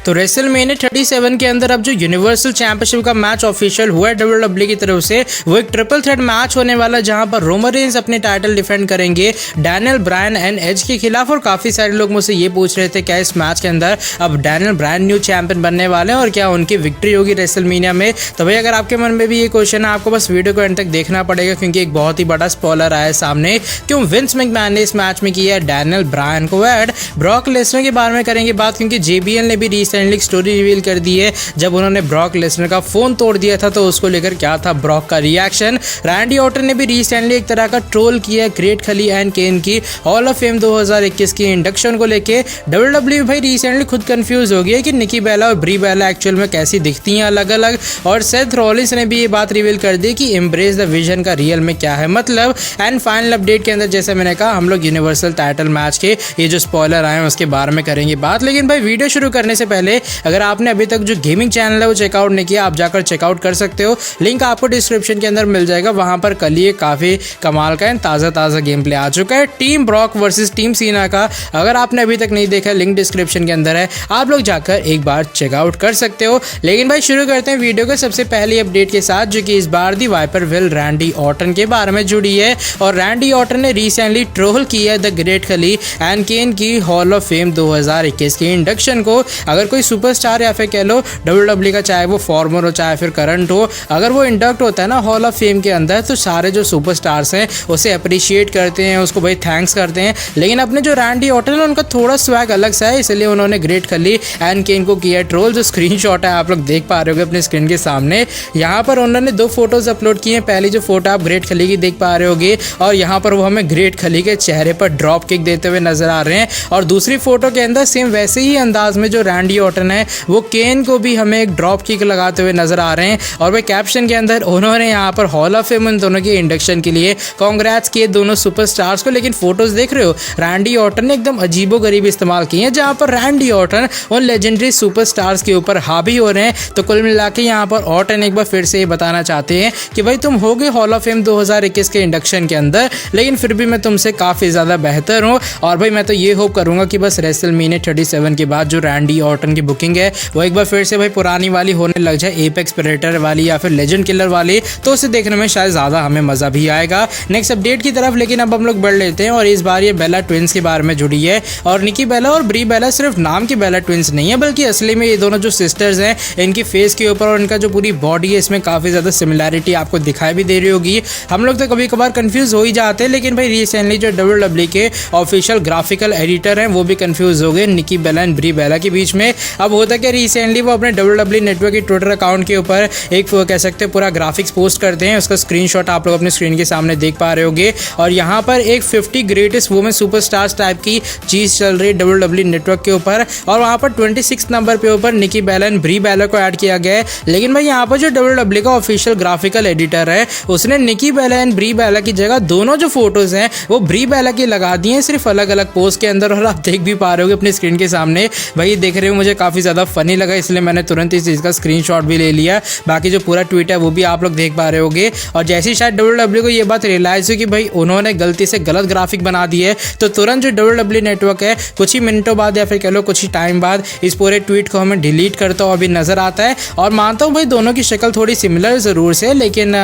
तो रेसलमेनिया 37 के अंदर अब जो यूनिवर्सल चैंपियनशिप का मैच ऑफिशियल हुआ है डब्ल्यूडब्ल्यू की तरफ से, वो एक ट्रिपल थ्रेट मैच होने वाला जहां पर रोमन रेंस अपने टाइटल डिफेंड करेंगे डैनियल ब्रायन एंड एज के खिलाफ। और काफी सारे लोग मुझसे ये पूछ रहे थे क्या इस मैच के अंदर अब डैनियल ब्रायन न्यू चैंपियन बनने वाले हैं और क्या उनकी विक्ट्री होगी रेसलमेनिया में। तो भाई अगर आपके मन में भी ये क्वेश्चन है, आपको बस वीडियो को एंड तक देखना पड़ेगा क्योंकि एक बहुत ही बड़ा स्पॉइलर आया है सामने। क्यों विंस मैकमैन ने इस मैच में किया है डैनियल ब्रायन को ऐड। ब्रॉक लेसनर के बारे में करेंगे बात क्योंकि JBL ने भी रिसेंटली स्टोरी रिवील कर दी है। जब उन्होंने ब्रॉक लेसनर का फोन तोड़ दिया था तो उसको लेकर क्या था ब्रॉक का रिएक्शन। रैंडी ऑर्टन ने भी रिसेंटली एक तरह का ट्रोल किया है ग्रेट खली एंड केन की हॉल ऑफ फेम 2021 की इंडक्शन को लेके। डब्ल्यूडब्ल्यू भाई रिसेंटली खुद कंफ्यूज हो गई है कि निकी बेला और ब्री बेला एक्चुअल में कैसी दिखती हैं अलग अलग। और सेथ रॉलिंस ने भी ये बात रिवील कर दी कि एम्ब्रेस द विजन का रियल में क्या है मतलब। एंड फाइनल अपडेट के अंदर जैसे मैंने कहा हम लोग यूनिवर्सल टाइटल मैच के ये जो स्पॉइलर आए हैं उसके बारे में करेंगे बात। लेकिन भाई वीडियो शुरू करने से पहले अगर आपने अभी तक जो गेमिंग चैनल है वो चेकआउट नहीं किया, आप जाकर चेकआउट कर सकते हो। लिंक आपको डिस्क्रिप्शन के अंदर मिल जाएगा। वहां पर कल ही काफी कमाल का ताजा गेम प्ले आ चुका है टीम ब्रॉक वर्सेस टीम सीना का। अगर आपने अभी तक नहीं देखा लिंक डिस्क्रिप्शन के अंदर है, आप लोग जाकर एक बार चेकआउट कर सकते हो। लेकिन भाई शुरू करते हैं वीडियो को सबसे पहली अपडेट के साथ जो कि इस बार दी वाइपर विल रैंडी ऑर्टन के बारे में जुड़ी है। और रैंडी ऑर्टन ने रिसेंटली ट्रोल किया है द ग्रेट खली एंड केन की हॉल ऑफ फेम 2021 के इंडक्शन को। अगर कोई सुपरस्टार या फिर कह लो डब्ल्यूडब्ल्यू का चाहे वो फॉर्मर हो चाहे फिर करंट हो, अगर वो इंडक्ट होता है ना हॉल ऑफ फेम के अंदर तो सारे जो सुपरस्टार्स हैं उसे अप्रिशिएट करते हैं, उसको भाई थैंक्स करते हैं। लेकिन अपने जो रैंडी ऑर्टन है उनका थोड़ा स्वैग अलग सा है, इसलिए उन्होंने ग्रेट खली एंड केन को किया ट्रोल। जो स्क्रीनशॉट है आप लोग देख पा रहे होगे अपने स्क्रीन के सामने। यहाँ पर उन्होंने 2 फोटोज अपलोड किए हैं। पहली जो फोटो आप ग्रेट खली की देख पा रहे होगे और यहाँ पर वो हमें ग्रेट खली के चेहरे पर ड्रॉप किक देते हुए नजर आ रहे हैं। और दूसरी फोटो के अंदर सेम वैसे ही अंदाज में जो रैंडी ऑर्टन है वो केन को भी हमें एक ड्रॉप किक लगाते हुए नजर आ रहे हैं। और वह कैप्शन के अंदर उन्होंने यहाँ पर हॉल ऑफ फेम उन दोनों के इंडक्शन के लिए कांग्रेट्स किए दोनों सुपरस्टार्स को। लेकिन फोटोज देख रहे हो रैंडी ऑर्टन ने एकदम अजीबोगरीब इस्तेमाल किए हैं जहाँ पर रैंडी ऑर्टन उन लेजेंडरी सुपरस्टार्स के ऊपर हावी हो रहे हैं। तो कुल मिला के यहाँ पर ऑर्टन एक बार फिर से ये बताना चाहते हैं कि भाई तुम होगे हॉल ऑफ फेम 2021 के इंडक्शन के अंदर, लेकिन फिर भी मैं तुमसे काफ़ी ज़्यादा बेहतर हूँ। और भाई मैं तो ये होप करूँगा कि बस रेसलमेनिया 37 के बाद जो रैंडी ऑर्टन की बुकिंग है वो एक बार फिर से भाई पुरानी वाली होने लग जाए, एपेक्स प्रेडेटर वाली या फिर लेजेंड किलर वाली, तो उसे देखने में शायद ज़्यादा हमें मज़ा भी आएगा। नेक्स्ट अपडेट की तरफ लेकिन अब हम लोग बढ़ लेते हैं और इस बार ये बेला ट्विंस के बारे में जुड़ी है। और निकी बेला और ब्री बेला सिर्फ नाम की बेला ट्विंस नहीं है बल्कि असली में ये दोनों जो सिस्टर्स हैं इनकी फेस के ऊपर और इनका जो पूरी बॉडी है इसमें काफ़ी ज़्यादा सिमिलैरिटी आपको दिखाई भी दे रही होगी। हम लोग तो कभी कभार कंफ्यूज हो ही जाते हैं, लेकिन भाई रिसेंटली जो डब्ल्यूडब्ल्यू के ऑफिशियल ग्राफिकल एडिटर हैं वो भी कंफ्यूज हो गए निकी बेला एंड ब्री बेला के बीच में। अब होता क्या रिसेंटली वो अपने डब्ल्यूडब्ल्यू नेटवर्क के ट्विटर अकाउंट के ऊपर एक कह सकते हैं पूरा ग्राफिक्स पोस्ट करते हैं। उसका स्क्रीनशॉट आप लोग अपने स्क्रीन के सामने देख पा रहे होगे। और यहाँ पर एक 50 ग्रेटेस्ट वुमेन सुपरस्टार्स टाइप की चीज चल रही है डब्ल्यूडब्ल्यू नेटवर्क के ऊपर और वहाँ पर 26 नंबर पे ऊपर निकी बेला एंड ब्री बेला को ऐड किया गया है। लेकिन भाई यहाँ पर जो डब्ल्यूडब्ल्यू का ऑफिशियल ग्राफिकल एडिटर है उसने निकी बेला एंड ब्री बेला की जगह दोनों जो फोटोज हैं वो ब्री बेला की लगा दी हैं सिर्फ अलग अलग पोज के अंदर। और आप देख भी पा रहे होगे अपनी स्क्रीन के सामने। भाई देख रहे हो मुझे काफ़ी ज़्यादा फनी लगा इसलिए मैंने तुरंत इस चीज़ का स्क्रीनशॉट भी ले लिया। बाकी जो पूरा ट्वीट है वो भी आप लोग देख पा रहे होगे। और जैसे ही शायद डब्ल्यूडब्ल्यू को ये बात रियलाइज हुई कि भाई उन्होंने गलती से गलत ग्राफिक बना दी है तो तुरंत जो डब्ल्यूडब्ल्यू नेटवर्क है कुछ ही मिनटों बाद या फिर कह लो कुछ ही टाइम बाद इस पूरे ट्वीट को हमें डिलीट करता हुआ भी नजर आता है। और मानता हूँ भाई दोनों की शक्ल थोड़ी सिमिलर ज़रूर से, लेकिन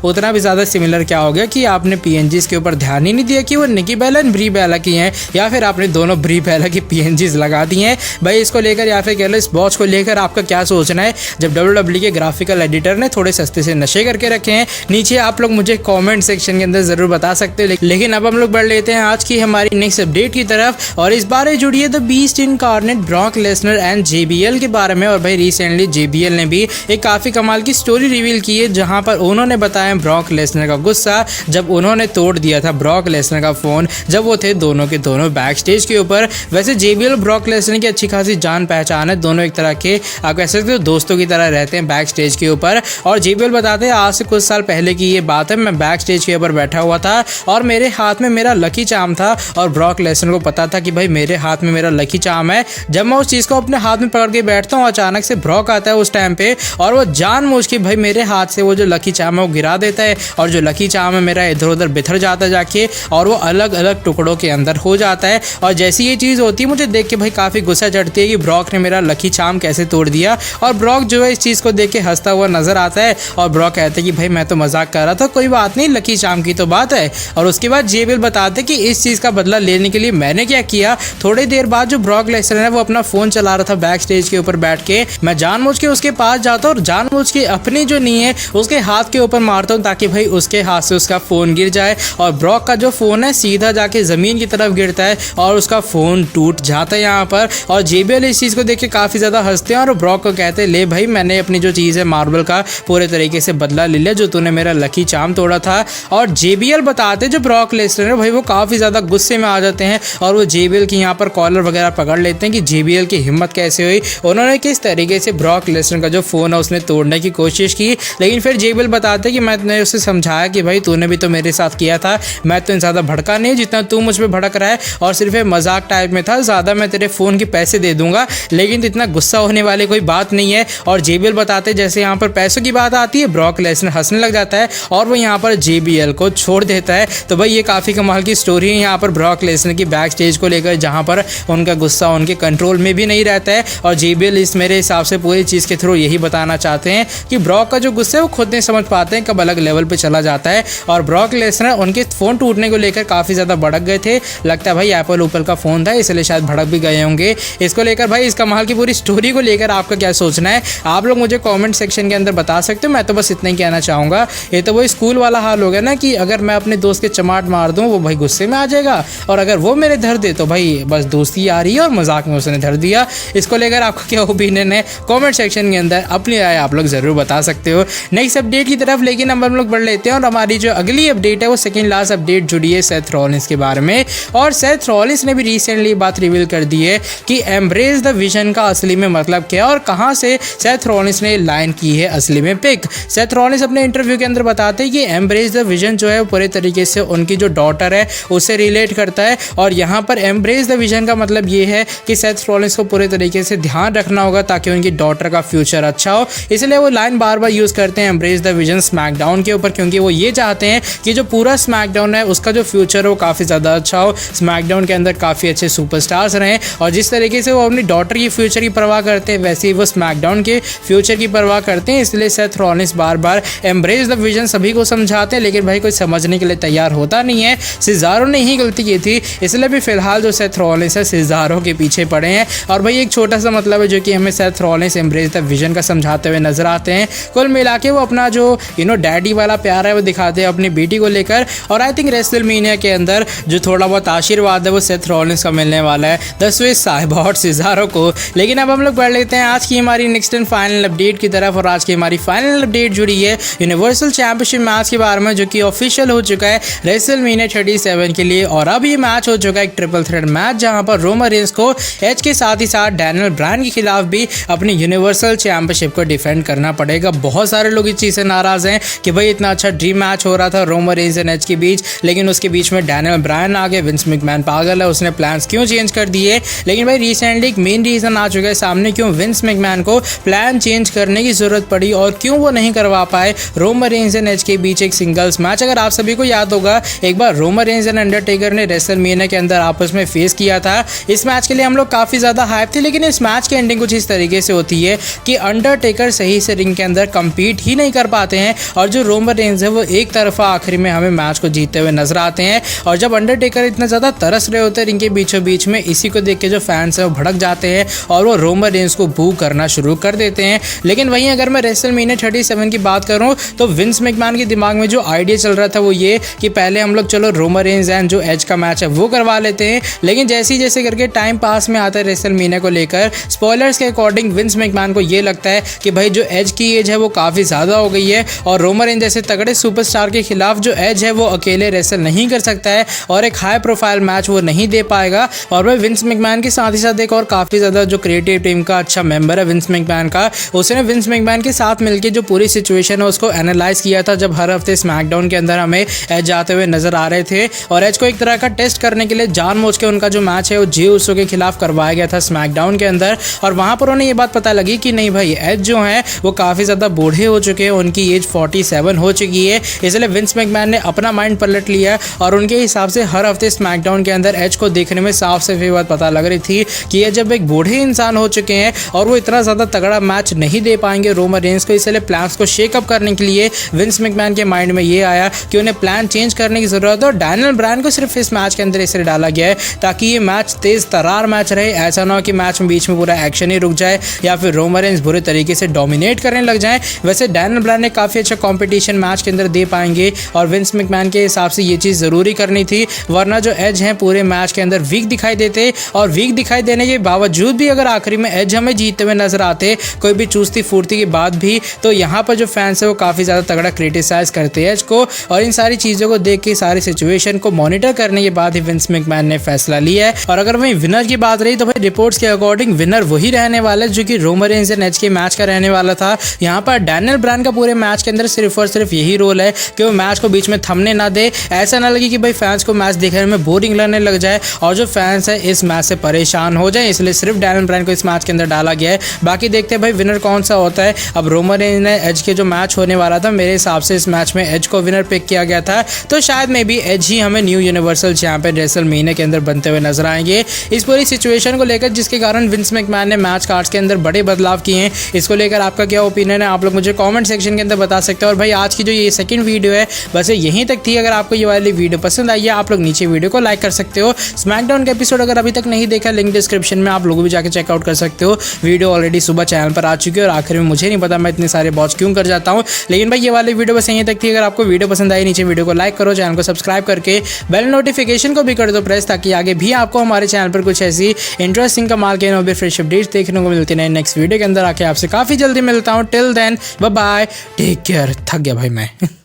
उतना भी ज़्यादा सिमिलर क्या हो गया कि आपने PNGs के ऊपर ध्यान ही नहीं दिया कि वो निकी बेला एंड ब्री बेला की हैं या फिर आपने दोनों ब्री बेला की PNGs लगा दी हैं। भाई इसको लेकर या फिर कह लो इस वॉच को लेकर आपका क्या सोचना है जब डब्ल्यूडब्ल्यू के ग्राफिकल एडिटर ने थोड़े सस्ते से नशे करके रखे हैं? नीचे आप लोग मुझे कमेंट सेक्शन के अंदर जरूर बता सकते हो। लेकिन अब हम लोग बढ़ लेते हैं आज की हमारी नेक्स्ट अपडेट की तरफ और इस बार जुड़ी है the beast incarnate Brock Lesnar and JBL के बारे में। और भाई रिसेंटली JBL ने भी एक काफी कमाल की स्टोरी रिवील की है जहां पर उन्होंने बताया ब्रॉक लेसनर का गुस्सा जब उन्होंने तोड़ दिया था ब्रॉक लेसनर का फोन जब वो थे दोनों के दोनों बैक स्टेज के ऊपर। वैसे JBL ब्रॉक लेसनर की अच्छी खासी जान पहचान है, दोनों एक तरह के आप कह सकते हो दोस्तों की तरह रहते हैं बैक स्टेज के ऊपर। और JBL बताते हैं आज से कुछ साल पहले की ये बात है, मैं बैक स्टेज के ऊपर बैठा हुआ था और मेरे हाथ में मेरा लकी चार्म था और ब्रॉक लेसनर को पता था कि भाई मेरे हाथ में मेरा लकी चार्म है। जब मैं उस चीज़ को अपने हाथ में पकड़ के बैठता हूँ अचानक से ब्रॉक आता है उस टाइम पे और वो जानबूझ के भाई मेरे हाथ से वो जो लकी चार्म है वो गिरा देता है और जो लकी चार्म है मेरा इधर उधर बिखर जाता है जाके और वो अलग अलग टुकड़ों के अंदर हो जाता है। और जैसी ये चीज़ होती है मुझे देख के भाई काफ़ी गुस्सा चढ़ती है कि ब्रॉक ने ने मेरा लकी चार्म कैसे तोड़ दिया। और ब्रॉक जो है इस चीज़ को देख के हंसता हुआ नजर आता है और ब्रॉक कहते हैं कि भाई मैं तो मजाक कर रहा था, कोई बात नहीं, लकी चार्म की तो बात है। और उसके बाद जेबीएल बताते कि इस चीज़ का बदला लेने के लिए मैंने क्या किया। थोड़ी देर बाद जो ब्रॉक लेसनर है वो अपना फोन चला रहा था बैक स्टेज के ऊपर बैठ के, मैं जानबूझ के उसके पास जाता हूँ और जानबूझ के अपनी जो नी है उसके हाथ के ऊपर मारता हूँ ताकि भाई उसके हाथ से उसका फोन गिर जाए। और ब्रॉक का जो फोन है सीधा जाके जमीन की तरफ गिरता है और उसका फोन टूट जाता है यहाँ पर। और जेबीएल इस चीज़ को देख के काफ़ी ज़्यादा हंसते हैं और ब्रॉक को कहते हैं ले भाई मैंने अपनी जो चीज़ है मार्बल का पूरे तरीके से बदला ले लिया जो तूने मेरा लकी चार्म तोड़ा था। और जेबीएल बताते जो ब्रॉक लेसनर है भाई वो काफ़ी ज़्यादा गुस्से में आ जाते हैं और वो जेबीएल की यहाँ पर कॉलर वगैरह पकड़ लेते हैं कि जेबीएल की हिम्मत कैसे हुई, उन्होंने किस तरीके से ब्रॉक लेसनर का जो फ़ोन है उसने तोड़ने की कोशिश की। लेकिन फिर जेबीएल बताते कि मैंने उसे समझाया कि भाई तूने भी तो मेरे साथ किया था, मैं तो ज़्यादा भड़का नहीं जितना तू मुझ पर भड़क रहा है और सिर्फ मजाक टाइप में था, ज़्यादा मैं तेरे फ़ोन के पैसे दे दूंगा लेकिन इतना गुस्सा होने वाली कोई बात नहीं है। और जेबीएल बताते जैसे यहाँ पर पैसों की बात आती है ब्रॉक लेसनर हंसने लग जाता है और वो यहाँ पर जेबीएल को छोड़ देता है। तो भाई ये काफ़ी कमाल की स्टोरी है यहाँ पर ब्रॉक लेसनर की बैक स्टेज को लेकर, जहाँ पर उनका गुस्सा उनके कंट्रोल में भी नहीं रहता है। और जेबीएल इस मेरे हिसाब से पूरी चीज़ के थ्रू यही बताना चाहते हैं कि ब्रॉक का जो गुस्सा है वो खुद नहीं समझ पाते हैं कब अलग लेवल पे चला जाता है। और ब्रॉक लेसनर उनके फ़ोन टूटने को लेकर काफ़ी ज़्यादा भड़क गए थे, लगता है भाई एप्पल का फ़ोन था इसलिए शायद भड़क भी गए होंगे। इसको लेकर भाई इस कमाल की पूरी स्टोरी को लेकर आपका क्या सोचना है आप लोग मुझे कमेंट सेक्शन के अंदर बता सकते हो। मैं तो बस इतना ही कहना चाहूँगा, ये तो वही स्कूल वाला हाल हो गया ना कि अगर मैं अपने दोस्त के चमाट मार दूँ वो भाई गुस्से में आ जाएगा और अगर वो मेरे धर दे तो भाई बस दोस्ती आ रही है और मजाक में उसने धर दिया। इसको लेकर आपका क्या ओपिनियन है कमेंट सेक्शन के अंदर अपनी राय आप लोग ज़रूर बता सकते हो। नेक्स्ट अपडेट की तरफ लेकिन हम लोग बढ़ लेते हैं और हमारी जो अगली अपडेट है वो सेकंड लास्ट अपडेट जुड़ी है सेथ रॉलिंस के बारे में। और सेथ रॉलिंस ने भी रिसेंटली बात रिवील कर दी है कि एम्ब्रेस द विजन का असली में मतलब क्या और कहाँ से सेथ रॉलिंस ने लाइन की है असली में पिक। सेथ रॉलिंस अपने इंटरव्यू के अंदर बताते हैं कि एम्ब्रेस द विजन जो है वो पूरे तरीके से उनकी जो डॉटर है उससे रिलेट करता है। और यहाँ पर एम्ब्रेस द विजन का मतलब ये है कि सेथ रॉलिंस को पूरे तरीके से ध्यान रखना होगा ताकि उनकी डॉटर का फ्यूचर अच्छा हो, इसलिए वो लाइन बार बार यूज़ करते हैं एम्ब्रेस द विजन स्मैकडाउन के ऊपर, क्योंकि वो ये चाहते हैं कि जो पूरा स्मैकडाउन है उसका जो फ्यूचर हो काफ़ी ज़्यादा अच्छा हो, स्मैकडाउन के अंदर काफ़ी अच्छे सुपरस्टार्स रहें। और जिस तरीके से वो अपनी डॉटर की फ्यूचर की परवाह करते हैं वैसे ही वो स्मैकडाउन के फ्यूचर की परवाह करते हैं, इसलिए Seth Rollins bar bar embrace the vision सभी को समझाते हैं लेकिन भाई कोई समझने के लिए तैयार होता नहीं है। सिज़ारो ने ही गलती की थी, इसलिए भी फिलहाल जो सेथ रॉलिंस है सिज़ारो के पीछे पड़े हैं। और भाई एक छोटा सा मतलब है जो कि हमें Seth Rollins embrace the vision का समझाते हुए नजर आते हैं। कुल मिला के वो अपना जो डैडी वाला प्यार है वो दिखाते हैं अपनी बेटी को लेकर। और आई थिंक रेसलमेनिया के अंदर जो थोड़ा बहुत आशीर्वाद है वो सेथ रॉलिंस का मिलने वाला है 10वें साहिबा और सिज़ारो को। लेकिन अब हम लोग बढ़ लेते हैं आज की हमारी नेक्स्ट एंड फाइनल अपडेट की तरफ। और आज की हमारी फाइनल अपडेट जुड़ी है यूनिवर्सल चैंपियनशिप मैच के बारे में जो कि ऑफिशियल हो चुका है रेसलमेनिया 37 के लिए। और अब ये मैच हो चुका है एक ट्रिपल थ्रेट मैच जहां पर रोमन रेंस को एज के साथ ही साथ डैनियल ब्रायन के खिलाफ भी अपनी यूनिवर्सल चैंपियनशिप को डिफेंड करना पड़ेगा। बहुत सारे लोग इस चीज़ से नाराज़ हैं कि भाई इतना अच्छा ड्रीम मैच हो रहा था रोमन रेंस एंड एज के बीच, लेकिन उसके बीच में डैनियल ब्रायन आ गए। विंस मैकमैन पागल है, उसने प्लान्स क्यों चेंज कर दिए। लेकिन भाई रिसेंटली एक मेन रीज़न आ चुका है सामने क्यों विंस मैकमैन को प्लान चेंज करने की ज़रूरत पड़ी और क्यों वो नहीं करवा पाए रोमन रेंस एंड एज के बीच एक सिंगल्स मैच। अगर आप सभी को याद होगा एक बार रोमन रेंस एंड अंडरटेकर ने रेसलमेनिया के अंदर आपस में फेस किया था। इस मैच के लिए हम लोग काफ़ी ज़्यादा हाइप थे, लेकिन इस मैच की एंडिंग कुछ इस तरीके से होती है कि अंडरटेकर सही से रिंग के अंदर कम्पीट ही नहीं कर पाते हैं और जो रोमन रेंस है वो एक तरफा आखिरी में हमें मैच को जीतते हुए नजर आते हैं। और जब अंडरटेकर इतना ज़्यादा तरस रहे होते हैं रिंग के बीचों बीच में, इसी को देख के जो फैंस हैं वो भड़क जाते हैं और वो रोमन रेंस को बू करना शुरू कर देते हैं। लेकिन वहीं अगर मैं रेसलमेनिया 37 की बात करूं तो विंस मैकमैन के दिमाग में जो आइडिया चल रहा था वो ये कि पहले हम लोग चलो रोमन रेंस एंड जो एज का मैच है वो करवा लेते हैं। लेकिन जैसे ही जैसे करके टाइम पास में आता है रेसलमेनिया को लेकर, स्पॉयलर्स के अकॉर्डिंग विंस मैकमैन को ये लगता है कि भाई जो एज की एज है वो काफ़ी ज़्यादा हो गई है और रोमन रेंस जैसे तगड़े सुपरस्टार के खिलाफ जो एज है वो अकेले रेसल नहीं कर सकता है और एक हाई प्रोफाइल मैच वो नहीं दे पाएगा। और भाई विंस मैकमैन के साथ ही साथ एक और काफ़ी ज़्यादा जो क्रिएटिव टीम का अच्छा मेंबर है विंस मैकमैन का, उसने विंस मैकमैन के साथ मिलकर जो पूरी सिचुएशन है उसको एनालाइज किया था जब हर हफ्ते स्मैकडाउन के अंदर हमें एज जाते हुए नजर आ रहे थे। और एज को एक तरह का टेस्ट करने के लिए जानबूझ के उनका जो मैच है वो जे उसो के खिलाफ करवाया गया था स्मैकडाउन के अंदर। और वहाँ पर उन्हें ये बात पता लगी कि नहीं भाई एज जो है वो काफ़ी ज़्यादा बूढ़े हो चुके हैं, उनकी एज 47 हो चुकी है। इसलिए विंस मैकमैन ने अपना माइंड पलट लिया और उनके हिसाब से हर हफ्ते स्मैकडाउन के अंदर एज को देखने में साफ साफ ये बात पता लग रही थी कि ये जब एक बूढ़े इंसान हो चुके हैं और वो इतना ज़्यादा तगड़ा मैच नहीं दे पाएंगे रोमन रेंस को। इसलिए प्लान्स को शेकअप करने के लिए विंस मैकमैन के माइंड में ये आया कि उन्हें प्लान चेंज करने की ज़रूरत है और डैनियल ब्रायन को सिर्फ इस मैच के अंदर इसलिए डाला गया है ताकि ये मैच तेज़ तरार मैच रहे। ऐसा ना हो कि मैच में बीच में पूरा एक्शन ही रुक जाए या फिर रोमन रेंस बुरे तरीके से डोमिनेट करने लग जाएं। वैसे डैनियल ब्रायन ने काफ़ी अच्छा कंपटीशन मैच के अंदर दे पाएंगे और विंस मैकमैन के हिसाब से ये चीज़ ज़रूरी करनी थी, वरना जो एज हैं पूरे मैच के अंदर वीक दिखाई देते और वीक दिखाई देने के बावजूद भी अगर आखिरी में एज हमें जीतते हुए नजर आते कोई भी चूस्ती फूर्ती के बाद भी, तो यहाँ पर जो फैंस है वो काफ़ी ज़्यादा तगड़ा क्रिटिसाइज करते हैं एज को। और इन सारी चीज़ों को देख के सारी सिचुएशन को मॉनिटर करने के बाद ही विंस मैकमैन ने फैसला लिया है। और अगर वहीं विनर की बात रही तो भाई रिपोर्ट्स के अकॉर्डिंग विनर वही रहने वाला है जो कि रोमन रेंस एंड एज के मैच का रहने वाला था। यहाँ पर डैनियल ब्रायन का पूरे मैच के अंदर सिर्फ और सिर्फ यही रोल है कि वो मैच को बीच में थमने ना दे, ऐसा ना लगे कि भाई फैंस को मैच देखने में बोरिंग लगने लग जाए और जो फैंस है इस मैच से परेशान हो जाए। इसलिए सिर्फ डैनियल ब्रायन को इस मैच के अंदर डाला गया है। बाकी देखते हैं भाई विनर कौन सा होता है। अब रोमन रेंस ने एज के जो मैच होने वाला था मेरे हिसाब से इस मैच में एज को विनर पिक किया गया था, तो शायद मे बी एज ही हमें न्यू यूनिवर्सल चैंपियन रेसलमेनिया के अंदर बनते हुए नजर आएंगे। इस पूरी सिचुएशन को लेकर जिसके कारण विंस मैकमैन ने मैच कार्ड्स के अंदर बड़े बदलाव किए हैं, इसको लेकर आपका क्या ओपिनियन है आप लोग मुझे कमेंट सेक्शन के अंदर बता सकते हैं। और भाई आज की जो ये सेकंड वीडियो है बस यहीं तक थी। अगर आपको ये वाली वीडियो पसंद आई है आप लोग नीचे वीडियो को लाइक कर सकते हो। स्मैकडाउन का एपिसोड अगर अभी तक नहीं देखा लिंक डिस्क्रिप्शन में आप लोगों भी जाकर चेकआउट कर सकते हो। वीडियो ऑलरेडी सुबह चैनल पर आ चुकी है और आखिर में मुझे नहीं पता मैं इतने सारे बॉट्स क्यों कर जाता हूँ, लेकिन भाई ये वाली वीडियो बस यहीं तक थी। अगर आपको वीडियो पसंद आई नीचे वीडियो को लाइक करो, चैनल को सब्सक्राइब करके बेल नोटिफिकेशन को भी कर दो प्रेस, ताकि आगे भी आपको हमारे चैनल पर कुछ ऐसी इंटरेस्टिंग कमाल के नो भी फ्रेश अपडेट्स देखने को मिलती है। नेक्स्ट वीडियो के अंदर आके आपसे काफ़ी जल्दी मिलता हूँ। Till then bye bye, take care. थक गया भाई मैं।